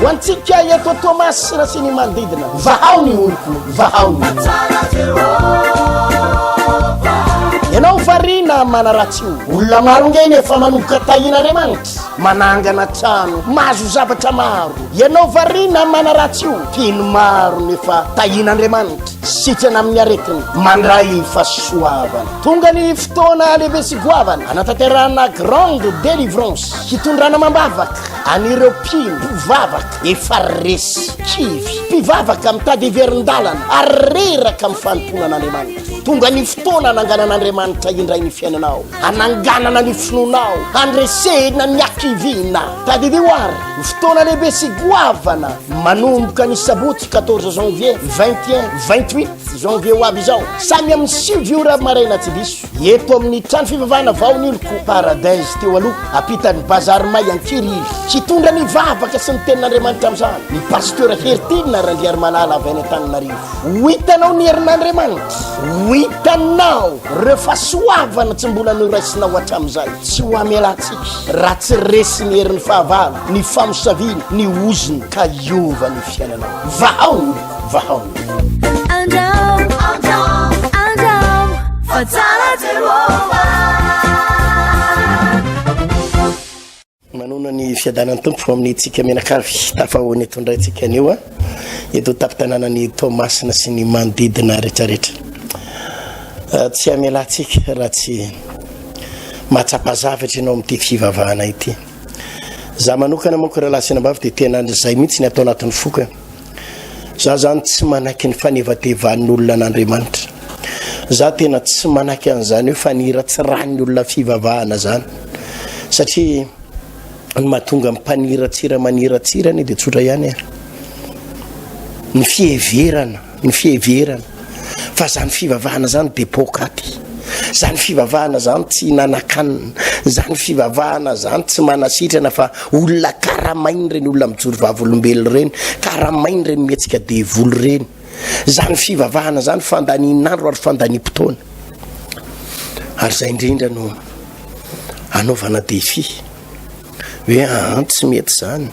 Wantsika eto Thomas na sy ny manodidina vahao ny oloko vahao ianao varina manaratsy olona maro ngeny efa manomboka tahin'Andriamanitra manangana trano mahazo zavatra maro ianao varina manaratsy tino maro nefa tahin'Andriamanitra sitrana amin'ny aretiny mandray fahasoavana tonga ny fotoana lehibe sy goavana anatanterahana grande délivrance hitondrana mambavaka anireo mpivavaka efa resy kivy mpivavaka mitady heverin-dalana ary reraka amin'ny fanomponan'Andriamanitra tonga ny fotoana ananganan'Andriamanitra indray ny fiainanao ananganana ny finonao andresena ny akivina tadidioary ny fotoana lehibe sy goavana manomboka ny sabotsy 14 janvier 21 28 janvier ho avy izao samy amin'ny 7 ora maraina tsy diso eto amin'ny trano fivavahana vao ny oloko paradise teo aloha apitany bazary may ankirily hitondra ny vavaka sy ny tenin'Andriamanitra amin'izany ny pasteur Hertina Randriary Malala avy any Antananarivo ho hitanao ny herin'Andriamanitra ho hitanao reo fahasoavana tsy mbola noraisinao hatramin'izay tsy ho amelantsika raha tsy resy ny herin'ny fahavalo ny famosaviana ny oziny ka iova ny fiainanao vahao vahao manona ny fiadanan'ny tompo amin'ny tsika menakavy tafahoany etondray tsika anio eto tapitananany Thomas sy ny manodidina rehetrarehetra tsy amelantsika raha tsy mahatsapa zavatra ianao amin'ity fivavahana ity za manokana manko raha lasinambavy dia tena zay mihitsy ny atao anatin'ny foka za zany tsy manaky ny fanevatevan'ny olona an'Andriamanitra za tena tsy manaky an'izany hoe fanira tsy ran'ny olona fivavahana zany satria ny mahatonga mpaniratsira maniratsirany dia tsotra ihany ny fiheverana fa zany fivavahana zany dia pokaty zany fivavahana zany tsy nanakanina zany fivavahana zany tsy manasitrana fa olona karamainy reny olona mijoro vavolombelo reny karamainy reny mihetsika devolo reny zany fivavahana zany fandaninandro ary fandanim-potoana ary zay indrindra no anaovana defi hoe tsy mety zany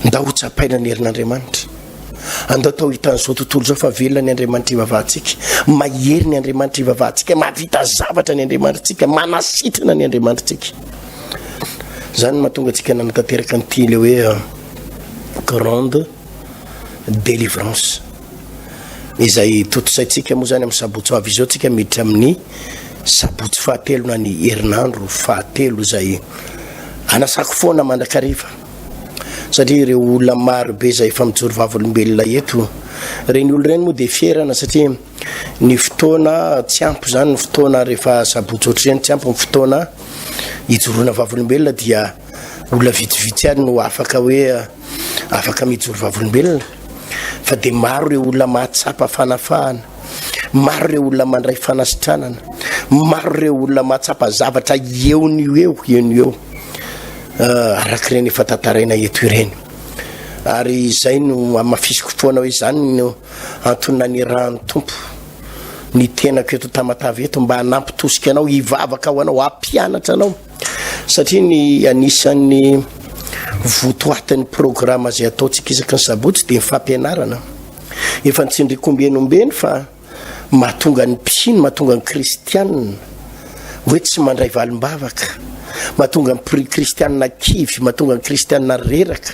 nda ho tsapaina ny herin'Andriamanitra andao tao hitan'izao tontolo zao fa velona ny Andriamanitra ivavahantsika mahery ny Andriamanitra ivavahantsika mahavita zavatra ny Andriamanitsika manasitrana ny Andriamanitsika zany mahatonga antsika nanatanteraka nyity le hoe grande délivrance izay totosaitsika moa zany amin'ny sabotsy avy izao tsika miditra amin'ny sabotsy fahatelo na ny herinandro fahatelo zay anasako foana mandrakariva satria ireo olona maro be zay efa mijoro vavolombelona eto reny olo reny moa dia fierana satria ny fotoana tsy ampy zany ny fotoana rehefa sabotsy ohatr'ireny tsy ampy ny fotoana hijoroana vavolombelona dia olona vitsivitsy any no afaka hoe afaka mijoro vavolombelona fa dia maro ireo olona mahatsapa fanafahana maro ireo olona mandray fanasitranana maro ireo olona mahatsapa zavatra eo arak'ireny efa tantaraina eto ireny ary izay no amafisiko foana hoe zany no antonina ny rano tompo ny tenako eto tamatavy eto mba hanampitosika anao hivavaka ho anao hampianatra anao satria ny anisan'ny votoatin'ny programma zay ataontsika isaky ny sabotsy dia mifampianarana efa nitsindrikombenombeny fa mahatonga ny mpino mahatonga ny kristianina hoe tsy mandray valim-bavaka mahatonga ny kristianina kivy mahatonga ny kristianina reraka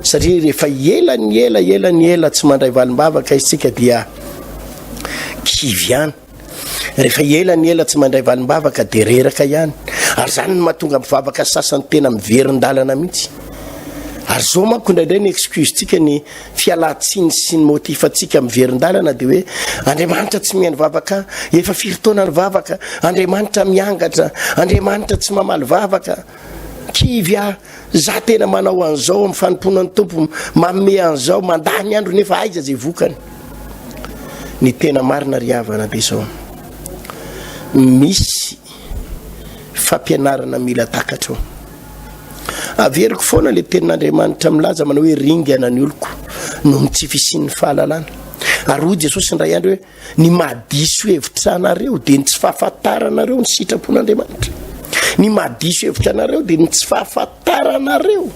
satria rehefa ela tsy mandray valim-bavaka isika dia kivy ihany rehefa ela tsy mandray valim-bavaka dia reraka ihany ary zany no mahatonga mivavaka sasany tena miverin-dalana mihitsy ary zao manko indraindray ny excuse-tsika ny fialatsiny sy ny motifatsika miverin-dalana dia hoe Andriamanitra tsy mihaino vavaka efa firitaona ny vavaka Andriamanitra miangatra Andriamanitra tsy mamaly vavaka kivy za tena manao an'izao amin'ny fanomponan'ny tompo manome an'izao mandany andro nefa aiza zay vokany ny tena marina riavana dia zao misy fampianarana mila takatra averiko foana le tenin'Andriamanitra milaza manao hoe ringana ny oloko no tsy fisian'ny fahalalana ary hoy Jesosy ndray andro hoe ny mahadiso hevitra anareo dia ny tsy fahafantaranareo ny sitrapon'Andriamanitra ny mahadiso hevitra anareo dia ny tsy fahafantaranareo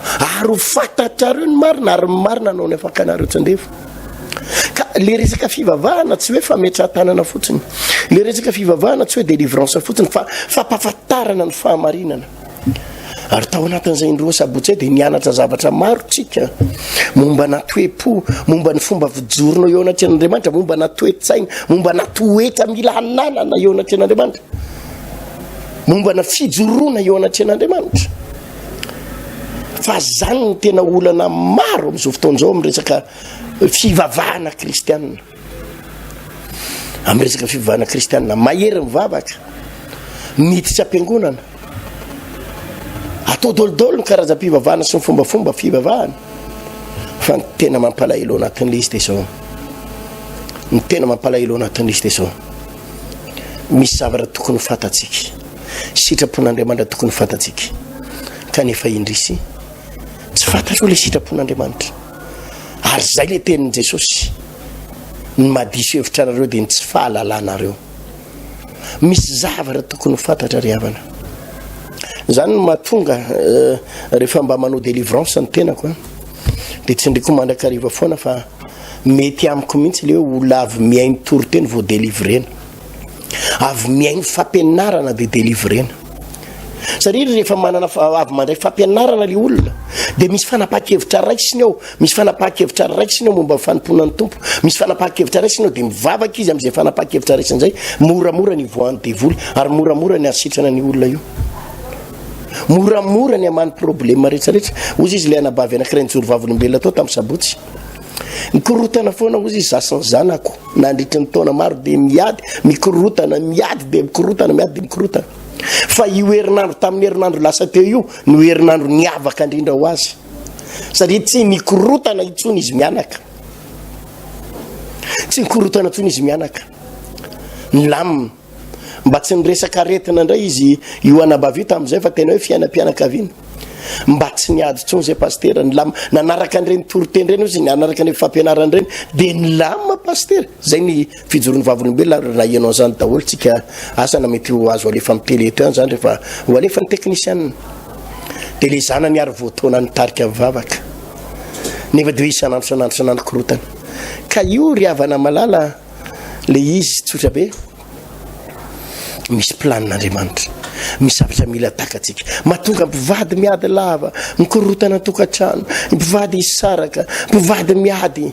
ary ho fantatrareo ny marina ary marina anao ny afakanareo tsandefo. Ka le resaka fivavahana tsy hoe fametrahantanana fotsiny, le resaka fivavahana tsy hoe délivrance fotsiny fa fampahafantarana ny fahamarinana. Ary tao anatin'izay indroa sabotsy dia nianatra zavatra maro tsika momba na toe-po, momba ny fomba vijorona eo anaty an'Andriamanitra, momba na toe-tsaina, momba na toetra mila hananana eo anaty an'Andriamanitra, momba na fijoroana eo anaty an'Andriamanitra. Fa zany ny tena olana maro amin'izao fotoan'izao amin'ny resaka fivavahana kristianina. Amin'ny resaka fivavahana kristianina mahery mivavaka, miditra am-piangonana, atao dolodolo ny karazam-pivavahana sy ny fombafomba fivavahana. Fa ny tena mampalahelo anatin'ilay izy dia izao, ny tena mampalahelo anatin'ilay izy dia izao, misy zavatra tokony fantatsika, sitrapon'Andriamanitra tokony fantatsika, kanefa indrisy tsy fantatro ilay sitrapon'Andriamanitra. Ary zay le tenin' Jesosy, ny mahadiso hevitra nareo dia ny tsy fahalalanareo. Misy zavatra tokony fantatra ry havana. Zany no mahatonga rehefa mba manao délivrance ny tenako dia tsy ndreko mandrakariva foana fa mety amiko mihitsy le hoe olona avy miainy toroteny vao délivrena, avy miainy fampianarana dia délivrena. Satria rehefa manana avy mandray fampianarana le olona dia misy fanapakevitra raisiny ao, misy fanapakevitra raisiny ao momba fanomponan'ny tompo, misy fanapakevitra raisiny ao dia mivavaka izy amin'izay fanapakevitra raisiny izay. Moramora ny voan'ny devoly ary moramora ny asitrana ny olona io, moramora ny amany problème rehetrarehetra. Ozy izy le anabavy anankiray nijoro vavolombelona tao tamin'ny sabotsy, mikorotana foana ozy izy zasy ny zanako nandritra ny taona maro dia miady mikorotana, miady dia mikorotana, miady dia mikorotana. Fa io herinandro tamin'ny herinandro lasa teo io no herinandro niavaka indrindra ho azy, satria tsy mikorotana intsony izy mianaka, tsy mikorotana intsony izy mianaka. Nilamina mba tsy niresaka aretina indray izy io anabavy io tamin'izay fa tena hoe fiainam-pianakaviana, mba tsy niady intsony zay pastera. Nanaraka an'ireny toroteny ireny izy, nanaraka ny fampianarana ireny dia nilamina pastera. Zay ny fijoroan'ny vavolombelona raha ianao zany daholo tsika asana mety ho azo alefa amin'ny télé eto ihany zany rehefa ho alefa ny teknisianina. Dia le zanany ary voataona nitarika mivavaka, nefa dia isanandro korotana. Ka io ry havana malala le izy tsotra be, misy planin'Andriamanitra, misy zavatra mila takatsika. Mahatonga mpivady miady lava, mikorotana tokantrano, mpivady isaraka, mpivady miady,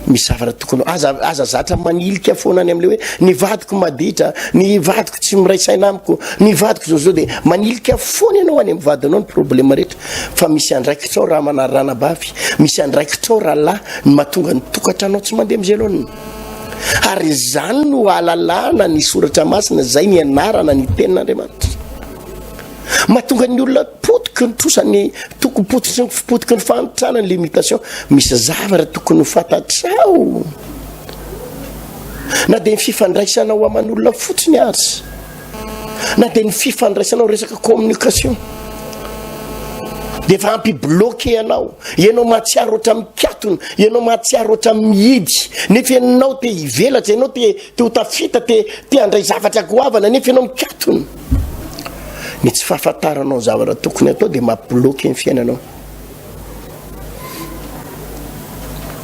misy zavatra tokony aza zatra manilika foana any amin'le hoe nivadiko maditra, nivadiko tsy miray saina amiko, nivadiko zao dia manilika foana ianao any amin'ny vadinao ny problème rehetra. Fa misy andraikitra ao raha manarranabavy, misy andraikitra ao raha lahy ny mahatonga ny tokantranao tsy mandeha mizeloniny. Ary zany no alalana ny soratra masina, zay ny anarana ny tenin'Andriamanitra. Mahatonga ny olona potiky ny trosany potiky ny fantrana ny limitation. Misy zavatra tokony fantatrao, na dia ny fifandraisanao aman'olona fotsiny azy, na dia ny fifandraisanao resaka communication, dia efa ampibloke ianao mahatsiaro oatra mikatona, ianao mahatsiaro oatra mihidy, nefa ianao te hivelatra, ianao te ho tafita, te handray zavatra goavana, nefa ianao mikatona. Ny tsy fahafantaranao zavatra tokony atao dia mampibloke ny fiainanao.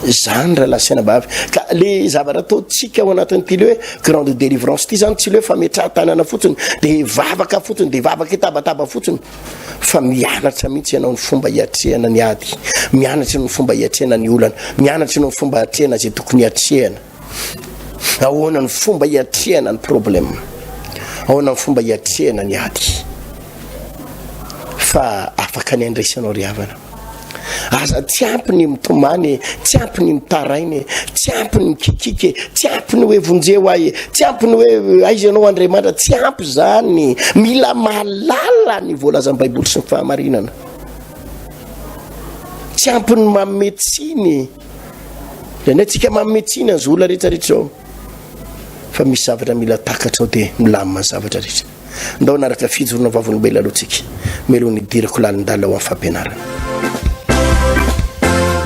Zany raha lasina bavy. Ka le zavatra ataontsika ao anatin'ity le hoe grande délivrance ity zany tsy le hoe fametrahan-tanana fotsiny dia vavaka fotsiny, dia vavaka itabataba fotsiny, fa mianatra mihitsy ianao ny fomba hiatrehana ny ady, mianatra ny fomba hiatrehana ny olana, mianatra ny fomba hiatrehana zay tokony hiatrehana, ahoana ny fomba hiatrehana ny problème, ahoana ny fomba hiatrehana ny ady. Fa afaka ny andraisanao ry havana. Aza tsy ampy ny mitomany, tsy ampy ny mitarainy, tsy ampy ny mikikike, tsy ampy ny hoe vonjeo ahy, tsy ampy ny hoe aiza ianao Andriamanitra, tsy ampy zany. Mila mahalala ny voalazam-baiboly sy ny fahamarinana, tsy ampy ny mametsiny. Zany antsika mametsiny azy olona rehetrarehetra zao, fa misy zavatra mila takatrao dia milamina zavatra rehetra. Ndao naraka fijorona vavolombelona alohantsika melohany dirako lalindala ho amin'ny fampianarana.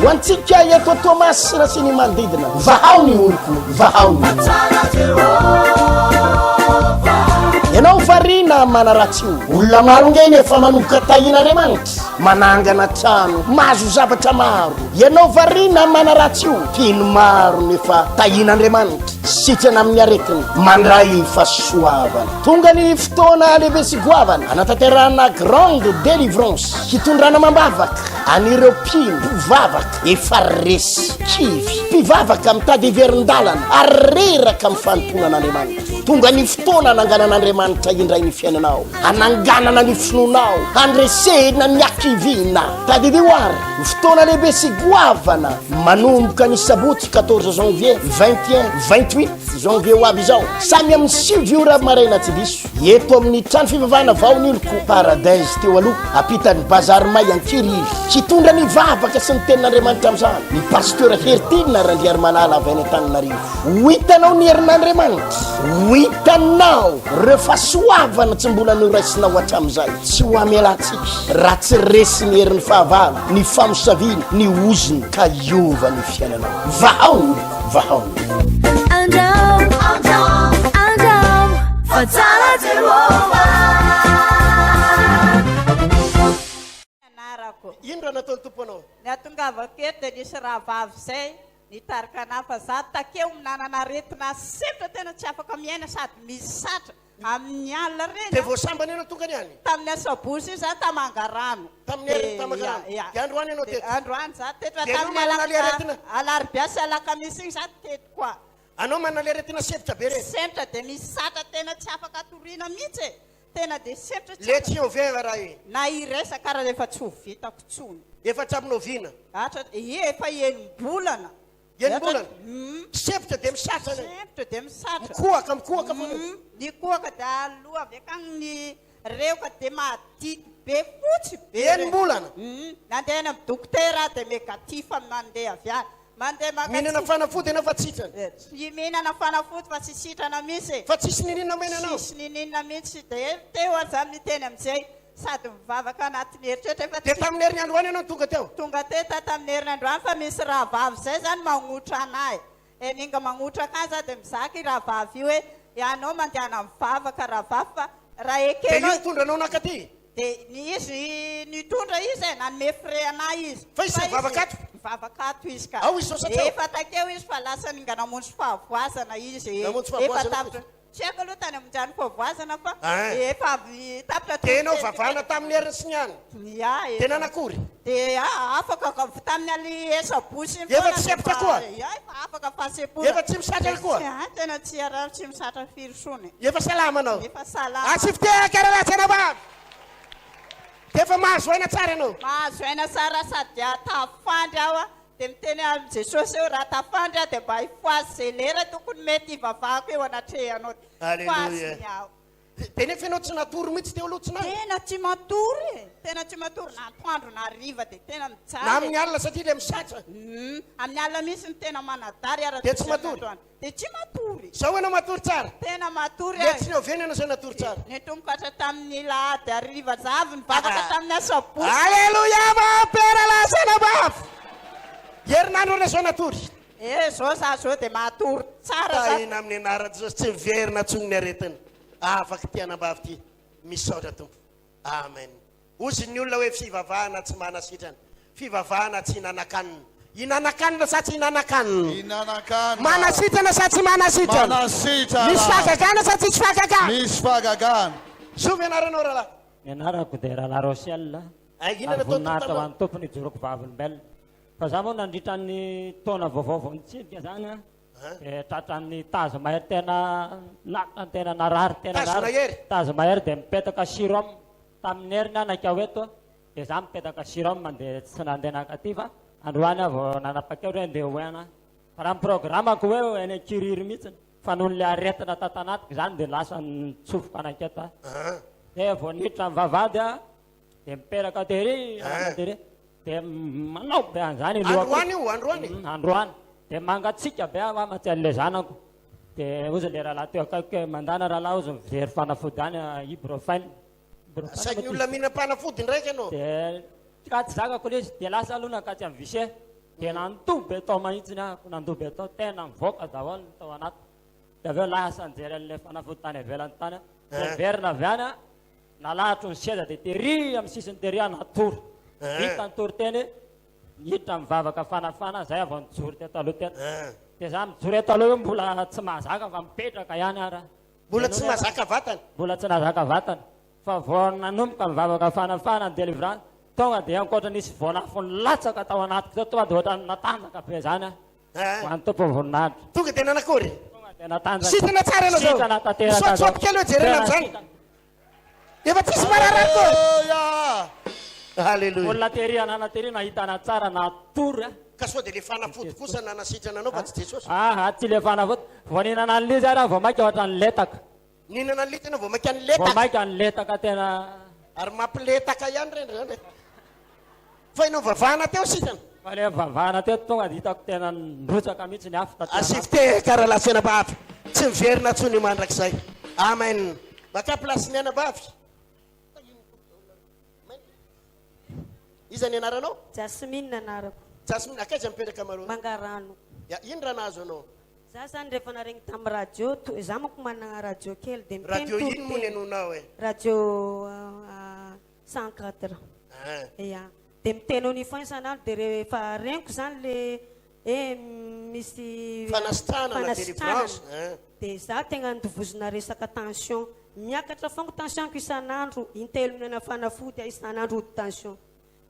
Ho antsika eto Tomasina sy ny manodidina, vahao ny oloko, vahao ny ianao varina manaratsy io olona maro ngeny efa manomboka tahin'Andriamanitra manangana trano mahazo zavatra maro ianao varina manaratsy io teny maro nefa tahin'Andriamanitra sitrana amin'ny aretiny mandray fahasoavana tonga ny fotoana lehibe sy goavana anatanterahana grande délivrance hitondrana mambavaka anireo mpivavaka efa resy kivy mpivavaka mitady heverin-dalana ary reraka amin'ny fanomponan'Andriamanitra tonga ny fotoana ananganan'Andriamanitra indray ny fiainanao ananganana ny finonao andresena ny akivina tadidio ary fotoana lehibe sy goavana manomboka ny sabotsy 14 janvier 21 28 janvier ho avy izao samy amin'ny 6 ora maraina tsy diso eto amin'ny trano fivavahana vaoniloko paradise teo aloha apitan'ny bazary may ankiriry hitondra ny vavaka sy ny tenin'Andriamanitra amin'izany ny pasteur Hertina Randriary Malala avy any Antananarivo hitanao ny herin'Andriamanitra hitanao reo fahasoavana tsy mbola noraisinao hatramin'izay tsy ho amelatsika raha tsy resy ny herin'ny fahavalo ny famosaviana ny oziny ka iova ny fiainanao vahaony Fatala Jehovah anarako ino raha nataony tomponao natongavako eto dia nisy rahavavy zay nitarika nafa za takeo minanana aretina semtra tena tsy afaka miaina sady misy satra amin'ny alina reny dia voasambany ianao tonga niany tamin'ny asabosy za tamangarano tamin'ny tamangarano dia androany ianao teto androany za teto dia anao manana le aretina alarobia sy alakamisy igny za teto koa anao manana le aretina semtra be reny semtra dia misy satra tena tsy afaka atoriana mihitsy tena dia semtra le tsy oveva raha io na iresa karaha efa tsy ho vitako tsony efa trabonao vina atra efa enim-bolana enim-bolana semtra dia misatra semtra dia misatra mikohaka ny kohaka dia aloha avy akany ny reoka dia madity be fotsy be enim-bolana nandeha any amin'ny dokotera dia negatif mandeha avy any mandeha mihinana fanafody ianao fa tsitra tsy mihinana fanafody fa tsy sitrana misy fa tsisy nininona menanao tsisy nininona mihitsy dia teo aza miteny amin'izay sady mivavaka anatin'ny heritrehitra efa dia tamin'ny herin'ny androany ianao tonga teo tonga teta tamin'ny herin'ny androany fa misy rahavavy zay zany magnotra anahy ninga magnotra akaza dia mizaka rahavavy io hoe ianao mandehana mivavaka rahavavy fa raha ekenao dia io tondranao nakaty dia izy nitondra izy nanome frais anahy izy fa izy mivavakato mivavakato izy ka ao izy sosatra efa takeo izy fa lasa ninga namonjy fahavoazana izy namonjy efa fahavoazana tapitra tsy haiko aloha tany amonjany fahavoazana fa efa avy tapitra tenao vavana tamin'ny herin'ny sy niany ya tena nakory dia afaka tamin'ny ali esabosy efa tsy septra koa efa afaka fahasepona efa tsy misatra koa tena tsy araro tsy misatra firosony efa salama anao efa salama atsifitekaralatsana vavy dia efa mahazo aina tsara ianao mahazo aina tsara sady tafandry aho dia miteny amin'ny jesosy eo raha tafandry aho dia mba hifoazy zay lera tokony mety hivavahako eo anatrehanao foaziny aho dia nefa ianao tsy natory mihitsy teo aloha tsinay tena tsy matory tena tsy matory natoandro na riva dia tena na mijaly amin'ny alina satria le misatra amin'ny alina misy ny tena manadary dia tsy matory dia tsy matory zao ianao matory tsara tena matory le tsy niovena ianao zay natory tsara ny tombokatra tamin'ny lahady ariva zavy nivavaka tamin'ny asabosy alleluia mampera lasana vavy herinandro ana zao natory zao za zao dia matory tsara ina amin'ny anarany zao tsy miverina tsonony aretina afaka tianam-bavy ty misaotra tompo amen ozy ny olona hoe fivavahana tsy manasitrana fivavahana tsy hinanakanina hinanakanina sa tsy hinanakanina manasitrana sa tsy manasitrana misy fahagagana sa tsy fahagagana misy fahagagana sovy anaranao rahalahy ianarako dia rahalahy Rosiel inona voninahitra ho an'ny tompony joroko vavolombelona fa za moa nandritra ny taona vaovao nitsidika zany a dia tratran'ny tazo mahery tena latra tena narary tena tazo mahery dia mipetaka sirom tamin'ny heriny anakao eto dia za mipetaka sirom dia tsy nandeha nakaty fa androany avo nanapakeo reny dia hoena fa raha miprogramako hoe eny akiriry mihitsy fa noho le aretina tatanatiko zany dia lasa nitsofoka anaketo dia vao niditra mivavady a dia miperaka tery dia manao be an'izany androany dia mangatsika be aho maty an'le zanako dia ozy le rahalahy teo akaiky mandana rahalahy ozy mivery fanafody any ibrofane sainy olona mihina-panafody ndraiky ianao dia katy zakako le izy dia lasa aloha nakaty amin'ny vise dia nandoby atao mahitsiny ahako nandoby atao tena mivoaka daholo tao anaty dia aveo lasa nijery an'le fanafody tany avelany tany verina avy any nalahatro ny seza dia tery amin'ny sisiny tery natory vita ny tory teny niditra mivavaka fanafana zay avy nijory teto aloha tena dia za mijory eto aloha mbola tsy mahazaka fa mipetraka ihany ara mbola tsy mahazaka vatana mbola tsy nahazaka vatana fa vao nanomboka mivavaka fanafana ny délivrance tonga dia ankoatra nisy voalafo nilatsaka tao anatiko tao tonga dia ohatra natanjaka be zany ho an'ny tompo voninahitra tonga dia nanakory tonga dia natanjaka sitana tsara anao zao sitana tanteraka sotsopika aloha jerena am'zany efa tsisy mararako halleluja olona tery ananatery nahitana tsara natory ka sao dia le fanafody kosa nanasitrana anao fa tsy jesosy tsy le fanafody vao ninana an'le zany vao mainka ohatra ny letaka ninana ny litana vao mainka ny vao letaka mainka ny letaka tena ary mampiletaka ihany reny zany fa inao vavahana teo sitana fa le vavahana teto tonga dia hitako tena nrotsaka mihitsy ny afo asivy te karalatsena bavy tsy miverina tsony mandrakizay amen maka plasy ny ana bavy iza ny anaranao Jasmine anarako Jasmine akaiza mipetraka marony Mangarano ino raha nahazo anao za zany rehefa naregny tamin'ny radio za manko manana radio kely dia radio ino moa ny anonao e radio 104 ia dia miteno ny foana isanandro dia rehefa reniko zany le misy fanasitranana délivrance dia za tegna ndovozona resaka tension miakatra fongo tensionko isanandro intelo minana fanafody isanandro ody tension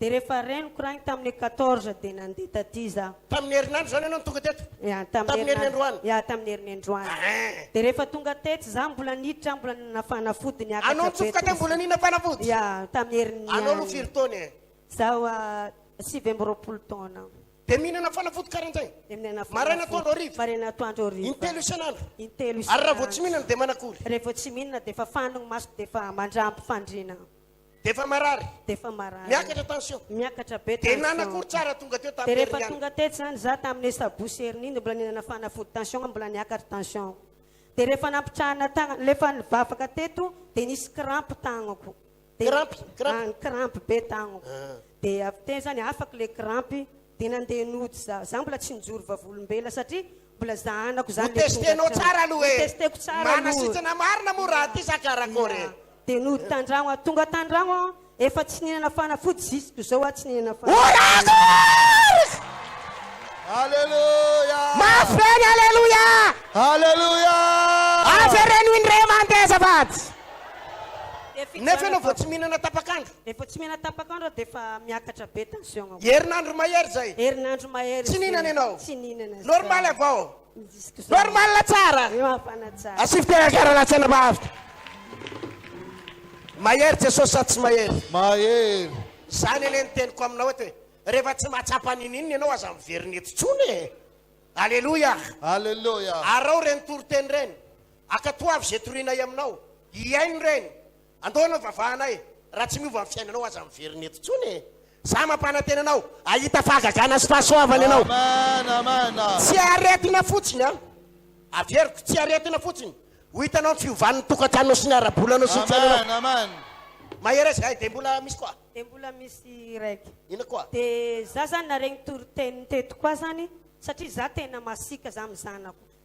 dia rehefa reniko raha igny tamin'ny 14 dia nandeha taty za tamin'ny herinandro zany anao tonga teto tamin'ny herinandroany tamin'ny herinandroany dia rehefa tonga teto za mbola niditra mbola nina fanafody niakatra anao nitsofoka te mbola nina fanafody tamin'ny herinandro anao aloha firy taony e zaho 9 taona dia mihinana fanafody karan'izay maraina atoandro arivo maraina atoandro arivo intelo isanandro intelo ary raha vao tsy mihinana dia manakory rehefa tsy mihinana dia efa fanogno masoko dia efa mandrampy fandrina dia efa marary dia efa marary miakatra tension miakatra be dia nanakory tsara tonga teo dia tamin'ny rehefa herinandro tonga teto zany za tamin'ny sabosy herinindro mbola nihinana fanafody tension mbola niakatra tension dia rehefa nampitrahana tagnana lefa nivavaka teto dia nisy crampe tagnako crampe be tagnako dia avy teny zany afaka le crampe dia nandeha nody za mbola tsy nijory vavolombela satria mbola zahanako zany testenao tsara aloha e testeko tsara manasitrana marina moa raha ty sakarakory dia nody tandragno tonga tandragno efa tsy nihinana fanafody jusque zao tsy nihinana fanafody Alleluia mafreny alleluia alleluia afereno indray mandeha azafady nefa anao vao tsy mihinana tapakandro rehefa tsy mihinana tapakandro dia efa miakatra be tension herinandro mahery zay herinandro mahery tsy nihinana ianao tsy nihinana normal avao normal tsara mafana tsara asivy tena karalatsana bavy mahery jesosy sa tsy mahery zany ane ny teniko aminao eto hoe rehefa tsy mahatsapa nininy ianao aza miveriny eto tsony e alleluia arao reny toroteny reny akatoavy zay torinay aminao iaino reny andohanao vavahanay raha tsy miova amin'ny fiainanao aza miveriny eto tsony e za mampanantena anao ahita fahagagana sy fahasoavany anao tsy aretina fotsiny a averiko tsy aretina fotsiny ho hitanao ny fiovan'ny tokantranonao sy ny arabolanao sy ny fiainanao mahery zay dia mbola misy koa dia mbola misy raiky ina koa dia za zany naregny toroteny teto koa zany satria za tena masika za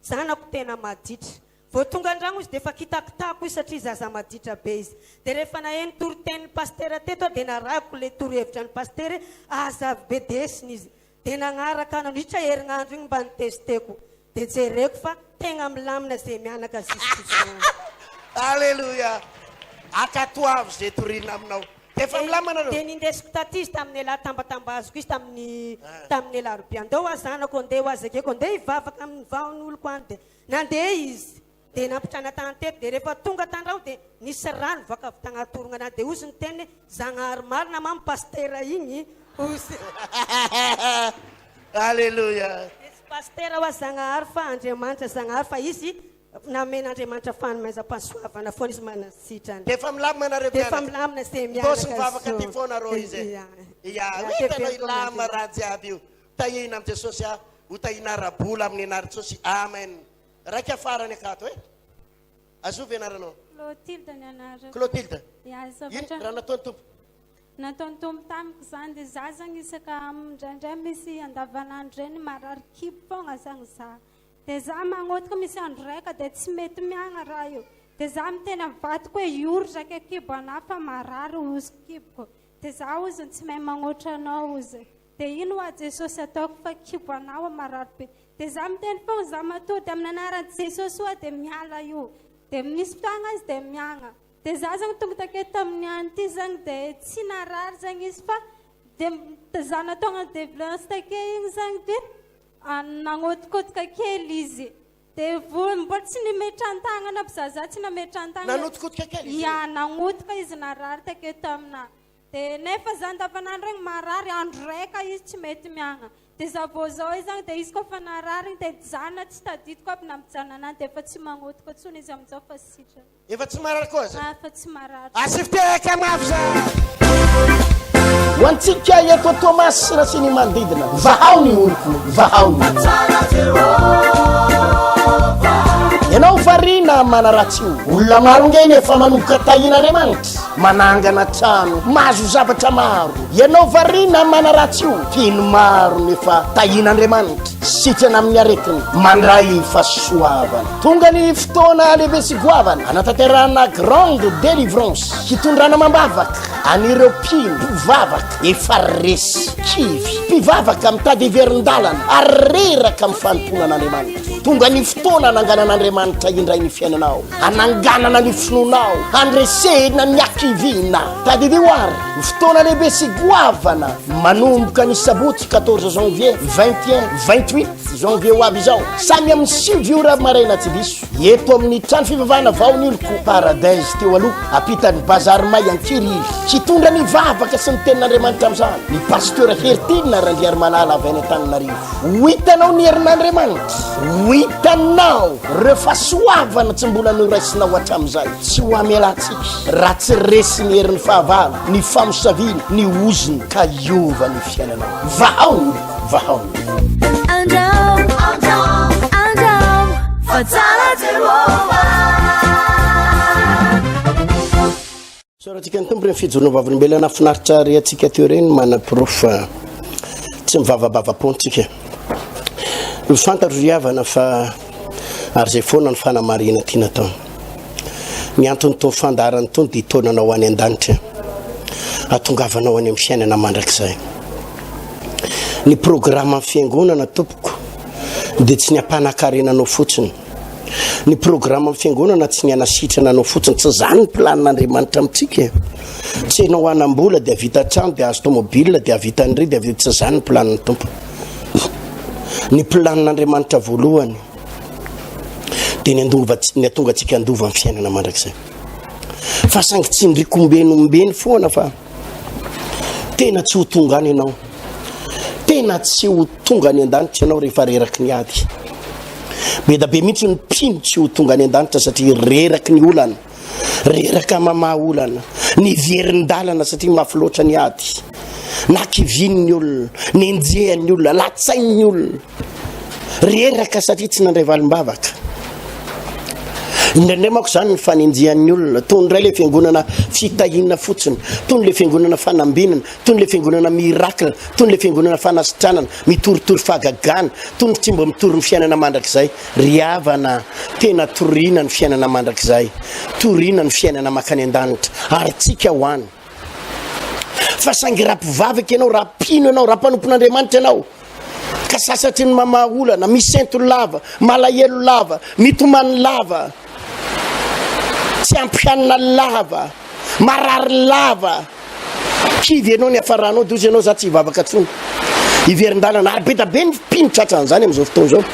zanako tena maditra vao tonga andragno izy dia efa kitakitako izy satria zaza maditra be izy dia rehefa naheny toroteny pastera teto dia narako le torohevitra ny pastera azavy be desiny izy dia nagnaraka nandritra herinandro igny mba nitesteko dia jereko fa tegna milamina zay mianaka zisy alleluia akatoavy zay torina aminao efa milamana dia nindesiko taty izy tamin'ny lahy tambatambaziko izy tamin'ny larobe andeo azanako andeha ho azakeko andeha hivavaka amin'ny vaon'oloko any dia nandeha izy dia nampitrana tany teto dia rehefa tonga tandragno dia nisy rano vaka avy tagnatorona anazy dia ozy ny teny zagnahary marina mamy pastera igny ozy alleluia isy pastera hoa zagnahary fa andriamanitra zagnahary fa izy namen'andriamanitra fanomaizam-pahasoavana foana izy manasitrany dia efa milamina dia efa milamina zay mianakadosy mivavaka ty foana rô izy ia hitanao ilama raha jiaby io tahina amin'ny jesosy a ho tahina arabola amin'ny anary jesosy amen raiky afarany akato e azovy anaranao Clotilde ny anarako Clotilde ino raha nataony tompo nataony tompo tamiko zany dia za zany isaka indraindray misy andavanandro reny marary kibo foagna zany za dia za magnotika misy andro raika dia tsy mety miagna raha io dia zaho miteny mivadiko hoe ioritra ke kibo anahy fa marary ozy kiboko dia zaho izy tsy mahay magnoatra anao izy dia ino a Jesosy ataoko fa kibo anao marary be dia zaho miteny fa zaho matody amin'ny anaran'i Jesosy oa dia miala io dia misy fotoagna izy dia miagna dia zaho zagny tonga take tamin'ny andro ty zagny dia tsy narary zagny izy fa dia zaho nataonga déviolence take igny zagny dia nagnotikotika kely izy dia mbola tsy nimetran-tagnana zaza tsy nametran-tagnana ia nagnotika izy narary take taminahy dia nefa za andavanandro regny marary andro raika izy tsy mety miagna dia za vao zao izy zagny dia izy koa fa narary igny dia jana tsy tadidiko aby nampijanana dia efa tsy magnotika tsony izy amin'izao fa sitrana efa tsy marary koa za fa tsy marary asifiteka mafy za ho antsika eto Thomas na sy ny manodidina vahao ny oloko vahao ny ianao varina manaratsy io olona maro ngeny efa manomboka tahin'Andriamanitra manangana trano mahazo zavatra maro ianao varina manaratsy io teny maro nefa tahin'Andriamanitra sitrana amin'ny aretiny mandray fahasoavana tonga ny fotoana lehibe sy goavana anatanterahana grande délivrance hitondrana mambavaka anireo mpivavaka efa resy kivy mpivavaka mitady heverin-dalana ary reraka amin'ny fanompona an'Andriamanitra tonga ny fotoana ananganan'Andriamanitra indray ny fiainanao ananganana ny finonao andresena ny akivina tadidio ary fotoana lehibe sy goavana manomboka ny sabotsy 14 janvier 21-28 janvier ho avy izao samy amin'ny 5 ora maraina tsy diso eto amin'ny trano fivavahana vaony oloko paradise teo aloha apitan'ny bazary may ankiriry hitondra ny vavaka sy ny tenin'Andriamanitra amin'izany ny pasteur Hertina Randriary Manala avy any Antananarivo ho hitanao ny herin'Andriamanitra ho hitanao reo fahasoavana tsy mbola noraisinao hatramin'izay tsy ho amialantsika raha tsy resy ny herin'ny fahavalo ny famosaviana ny oziny ka iova ny fiainanao vahao ny oloko vahao soratsika ny tompo reny fijorona vavolombelona nafinaritra ry atsika teo reny mana-profa tsy mivavabavapontsika fantatro ry havana fa ary zay foana ny fanamarina ty natao ny antony to fandarany tony dia tonanao any an-danitra atongavanao any amin'ny fiainana mandrakizay ny programme fiangonana tompoko dia tsy ny ampanakarenanao fotsiny ny programme fiangonana tsy ny anasitrana anao fotsiny tsy zany ny planin'Andriamanitra amintsika tsy enao anam-bola dia vita trano dia azo tomobile dia vita an'ry dia tsy zany ny planin'ny tompo ny planin'Andriamanitra voalohany dia ny atonga antsika andova amin'ny fiainana mandrakizay fa sangy tsy ndrikombenombeny foana fa tena tsy ho tonga any ianao tena tsy ho tonga any an-danitra ianao rehefa reraky ny ady be da be mihitsy ny mpino tsy ho tonga any an-danitra satria reraky ny olana reraka mamaha olana ny verin-dalana satria mafy loatra ny ady nakivin'ny olona ny enjehan'ny olona latsain'ny olona reraka satria tsy nandray valim-bavaka indraindray manko zany ny fanenjehan'ny olona tony ray le fiangonana fitahinana fotsiny tony le fiangonana fanambinana tony le fiangonana miracle tony le fiangonana fanasitranana mitoritory fahagagana tony tsy mba mitory ny fiainana mandrakizay ry havana tena toriana ny fiainana mandrakizay toriana ny fiainana makany an-danitra ary tsika ho any fa sangy raha-pivavaka ianao raha-pino ianao raha-panompon'Andriamanitra ianao ka sasatry ny mamaha olana misento lava malahelo lava mitomany lava tsy ampianina lava marary lava kivy ianao ny afaranao dozy ianao za tsy hivavaka tsony hiverin-dalana ary be da be ny mpino tratran'izany amin'izao fotoana izao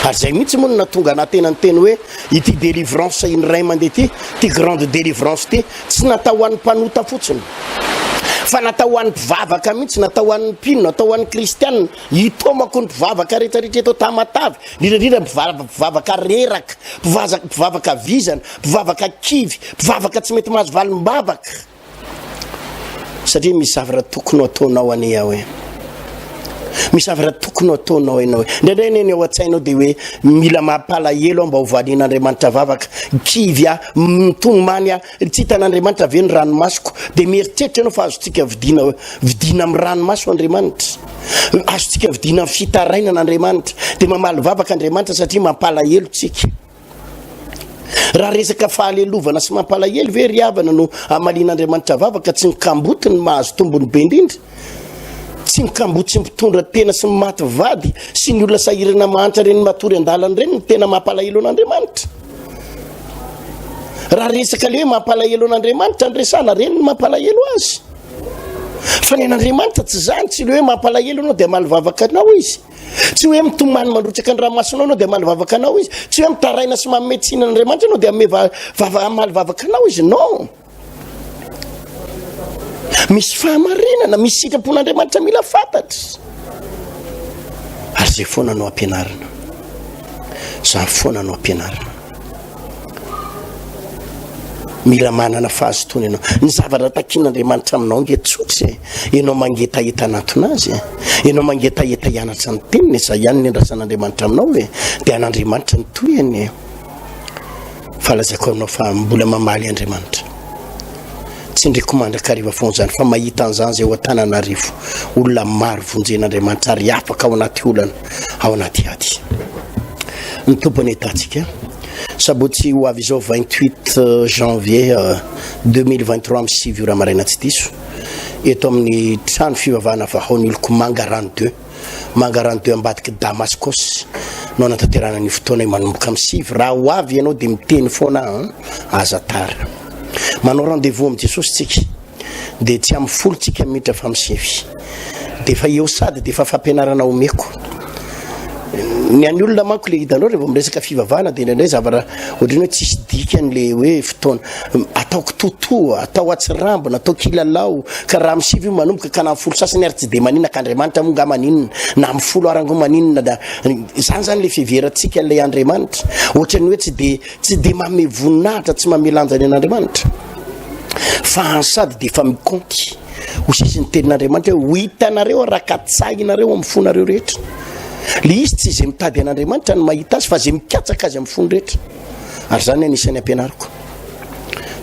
ary zay mihitsy moa no natonga anatena ny teny hoe ity délivrance indray mandeha ty grande délivrance ty tsy natao ho an'ny mpanota fotsiny fa natao ho an'ny mpivavaka mihitsy natao ho an'ny mpino natao ho an'ny kristianina hitomako ny mpivavaka rehetrarehetra eto tamatavy indrindrindra mpivavaka reraka mpivavaka vizana mpivavaka kivy mpivavaka tsy mety mahazo valim-bavaka satria misy zavatra tokony ataonao ane ao e misy zavatra tokony ataonao ianao e ndraindray neny ao an-tsainao dia hoe mila mampalahelo mba ho valian'Andriamanitra vavaka kivy mitomany tsy hitan'Andriamanitra ve ny ranomasoko dia mieritreritra ianao fa azontsika vidina amin'ny ranomaso Andriamanitra azontsika vidina amin'ny fitarainan'Andriamanitra dia mamaly vavaka Andriamanitra satria mampalahelo tsika raha resaka fahalelovana sy mampalahelo ve ry havana no amalin'Andriamanitra vavaka tsy mikamboty ny mahazo tombony be indrindra, tsy mikamboty sy mitondra tena sy maty vady sy ny olona sahirana mahantra reny matory an-dalana reny ny tena mampalahelo an'Andriamanitra. Raha resaka le hoe mampalahelo an'Andriamanitra ny resana reny ny mampalahelo azy, fa ny an'Andriamanitra tsy zany, tsy le hoe mampalahelo anao dia malivavaka anao izy, tsy hoe mitomany mandrotsaka ny ranomasonao anao dia malivavaka anao izy, tsy hoe mitaraina sy mametsina an'Andriamanitra anao dia malivavaka anao izy. Non, misy fahamarinana, misy sitrapon'Andriamanitra mila fantatra, ary zay foana no ampianarina, zany foana no ampianarina. Mila manana fahazotoana ianao, ny zavatra takian'Andriamanitra aminao nge tsotra, ianao mangetaheta anaton'azy, ianao mangetaheta hianatra ny teniny, za ihany ny andrasan'Andriamanitra aminao hoe dia an'Andriamanitra ny toyany. Falazako aminao fa mbola mamaly Andriamanitra, tsy ndreko mandrakariva foana zany fa mahita an'izany zay ho Antananarivo, olona maro vonjen'Andriamanitra ary afaka ao anaty olana, ao anaty ady. Ny tompony hitantsika sabotsy ho avy izao 28 janvier 2023 amin'ny 7 ora maraina tsy diso, eto amin'ny trano fivavahana vahaon'oloko Mangarano 2, Mangarano 2 ambadiky Damascos no anatanterana ny fotoana manomboka amin'ny 7. Raha ho avy ianao dia miteny foana aza tara. Manao rendez-vous amin'ny Jesosy tsika dia tsy amin'ny folo tsika miditra fa amin'ny 7, dia fa eo sady dia fa fampianarana omeko. Ny any olona manko le hitanao rehefa miresaka fivavahana dia indraindray zavatra ohatrany hoe tsisy dikany le hoe fotoana ataoko totoa, atao atsirambina, atao kilalao, ka raha amin'ny 7 io manomboka ka na amin'ny folo sasany ary tsy dia maninona ka Andriamanitra monga maninona, na amin'ny folo arango maninona, da zany zany le fiverantsika an'ilay Andriamanitra, ohatrany hoe tsy dia mame voninahitra, tsy mame lanjany an'Andriamanitra, fa ansady dia fa mikonty ho sisy ny tenin'Andriamanitra hoe ho hitanareo araka-tsahinareo amin'ny fonareo rehetra. Le izy tsy izay mitady an'Andriamanitra no mahita azy fa zay mikatsaka azy amin'ny fony rehetra. Ary zany anisan'ny ampianariko,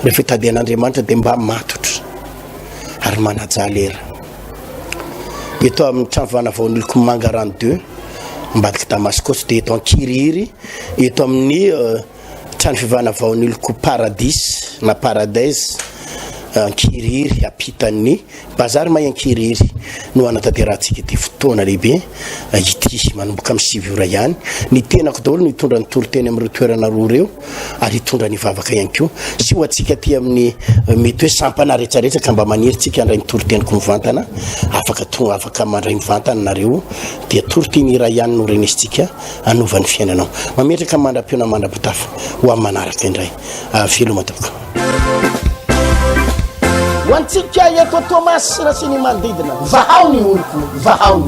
rehefa hitady an'Andriamanitra dia mba matotra ary manaja lera. Eto amin'ny trano fivavahana vahaon'oloko Mangarano 2 ambadiky Damascos, dia eto Ankiriry, eto amin'ny trano fivavahana vahaon'oloko Paradis na Paradise Ankiriry ampitan'ny bazary may Ankiriry no anatanterantsika dia fotoana lehibe ity manomboka amin'ny 7 ora ihany. Ny tenako daholo ny hitondra ny toro-teny amin'ireo toerana roa reo ary hitondra ny vavaka ihany koa, sy ho antsika ty amin'ny mety hoe sampana rehetrarehetra ka mba maniry tsika andray ny toro-teniko mivantana, afaka mandray mivantana nareo dia toro-teny iray ihany no renesitsika anovan'ny fiainanao. Mametraka mandram-piona mandram-pitafa ho amin'ny manaraka indray. Veloma tokoa. Wantsika eto Thomas na siny mandidina vahaony oloko vahaony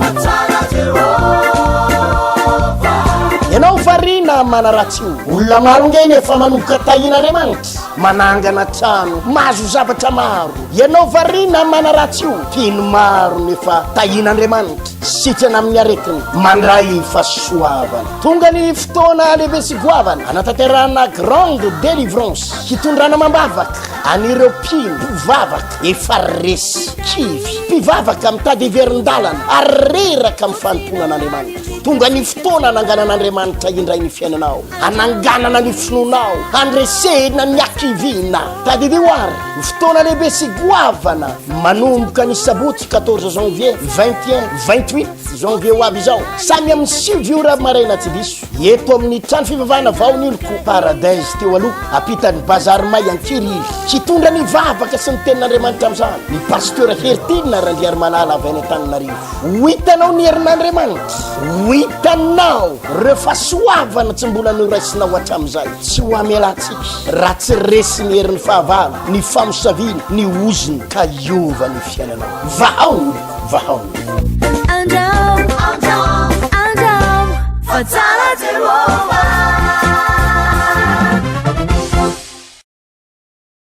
ianao varina manaratsy olona maro ngeny efa manomboka tahin'Andriamanitra manangana trano mahazo zavatra maro. Ianao varina manaratsy tino maro nefa tahin'Andriamanitra sitrana amin'ny aretiny mandray fahasoavana. Tonga ny fotoana lehibe sy goavana anatanterahana grande délivrance hitondrana mambavaka anireo mpivavaka efa resy kivy mpivavaka mitady heverin-dalana ary reraka amin'ny fanomponan'Andriamanitra. Tonga ny fotoana ananganan'Andriamanitra indray ny fiainanao, ananganana ny finonao, andresena ny akivina. Tadideo ary ny fotoana lehibe sy goavana manomboka ny sabotsy 14 janvier 21-28 janvier ho avy izao samy amin'ny 7 ora maraina tsy diso eto amin'ny trano fivavahana vahaon'oloko Paradise teo aloha ampitan'ny bazary may Ankiriry. Hitondra ny vavaka sy ny tenin'Andriamanitra amin'izany ny pasteur Hertina Randriary Malala avy any Antananarivo. Ho hitanao ny herin'Andriamanitra, ho hitanao reo fahasoavana tsy mbola noraisinao hatramin'izay. Tsy ho amelantsika raha tsy resy ny herin'ny fahavalo, ny famosaviana, ny oziny ka iova ny fiainanao. Vahaony.